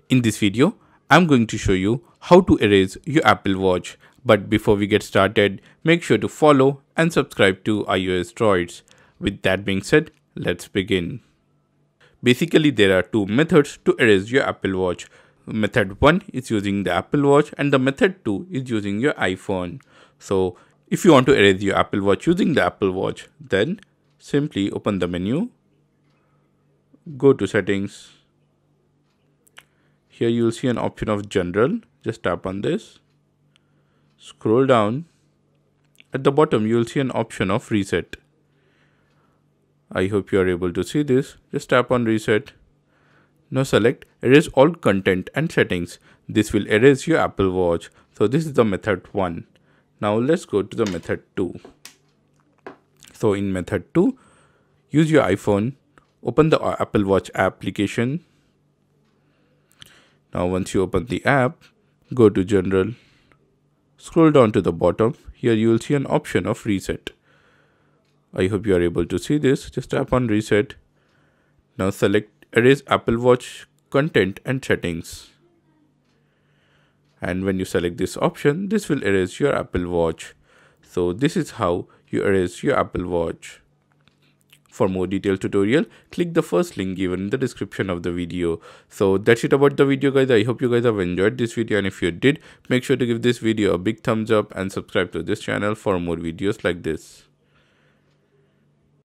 In this video, I'm going to show you how to erase your Apple Watch. But before we get started, make sure to follow and subscribe to iOS Droids. With that being said, let's begin. Basically, there are two methods to erase your Apple Watch. Method 1 is using the Apple Watch and the method 2 is using your iPhone. So, if you want to erase your Apple Watch using the Apple Watch, then simply open the menu, go to settings. Here you will see an option of general. Just tap on this. Scroll down. At the bottom you will see an option of reset. I hope you are able to see this. Just tap on reset. Now select erase all content and settings. This will erase your Apple Watch. So this is the method 1. Now let's go to the method 2. So in method 2, use your iPhone. Open the Apple Watch application. Now once you open the app, go to general, scroll down to the bottom. Here you will see an option of reset. I hope you are able to see this. Just tap on reset. Now select erase Apple Watch content and settings. And when you select this option, this will erase your Apple Watch. So this is how you erase your Apple Watch. For more detailed tutorial, click the first link given in the description of the video. So that's it about the video, guys. I hope you guys have enjoyed this video, and if you did, make sure to give this video a big thumbs up and subscribe to this channel for more videos like this.